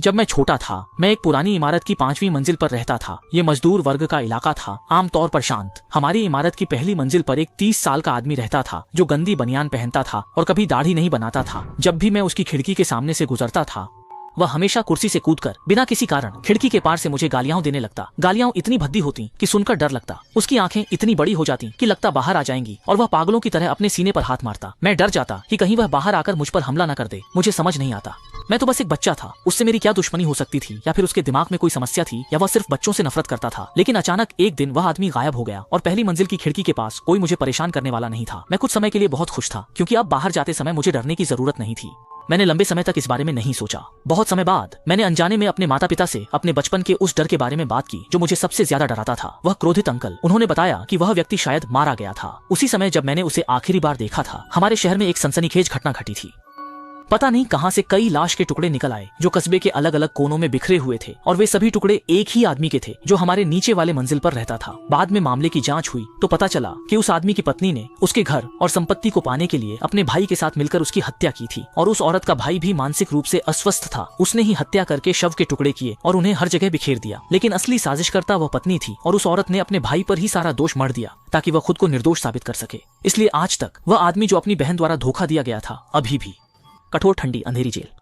जब मैं छोटा था, मैं एक पुरानी इमारत की 5वीं मंजिल पर रहता था। ये मजदूर वर्ग का इलाका था, आमतौर पर शांत। हमारी इमारत की पहली मंजिल पर एक 30 साल का आदमी रहता था जो गंदी बनियान पहनता था और कभी दाढ़ी नहीं बनाता था। जब भी मैं उसकी खिड़की के सामने से गुजरता था, वह हमेशा कुर्सी से कूदकर बिना किसी कारण खिड़की के पार से मुझे गालियां देने लगता। गालियां इतनी भद्दी होती कि सुनकर डर लगता। उसकी आंखें इतनी बड़ी हो जाती कि लगता बाहर आ जाएंगी और वह पागलों की तरह अपने सीने पर हाथ मारता। मैं डर जाता कि कहीं वह बाहर आकर मुझ पर हमला न कर दे। मुझे समझ नहीं आता, मैं तो बस एक बच्चा था, उससे मेरी क्या दुश्मनी हो सकती थी, या फिर उसके दिमाग में कोई समस्या थी, या वह सिर्फ बच्चों से नफरत करता था। लेकिन अचानक एक दिन वह आदमी गायब हो गया और पहली मंजिल की खिड़की के पास कोई मुझे परेशान करने वाला नहीं था। मैं कुछ समय के लिए बहुत खुश था क्योंकि अब बाहर जाते समय मुझे डरने की जरूरत नहीं थी। मैंने लंबे समय तक इस बारे में नहीं सोचा। बहुत समय बाद मैंने अनजाने में अपने माता पिता से अपने बचपन के उस डर के बारे में बात की जो मुझे सबसे ज्यादा डराता था, वह क्रोधित अंकल। उन्होंने बताया कि वह व्यक्ति शायद मारा गया था उसी समय जब मैंने उसे आखिरी बार देखा था। हमारे शहर में एक सनसनीखेज घटना घटी थी। पता नहीं कहां से कई लाश के टुकड़े निकल आए जो कस्बे के अलग अलग कोनों में बिखरे हुए थे, और वे सभी टुकड़े एक ही आदमी के थे जो हमारे नीचे वाले मंजिल पर रहता था। बाद में मामले की जांच हुई तो पता चला कि उस आदमी की पत्नी ने उसके घर और संपत्ति को पाने के लिए अपने भाई के साथ मिलकर उसकी हत्या की थी, और उस औरत का भाई भी मानसिक रूप से अस्वस्थ था। उसने ही हत्या करके शव के टुकड़े किए और उन्हें हर जगह बिखेर दिया। लेकिन असली साजिशकर्ता वह पत्नी थी और उस औरत ने अपने भाई पर ही सारा दोष मढ़ दिया ताकि वह खुद को निर्दोष साबित कर सके। इसलिए आज तक वह आदमी जो अपनी बहन द्वारा धोखा दिया गया था, अभी भी कठोर ठंडी अंधेरी जेल।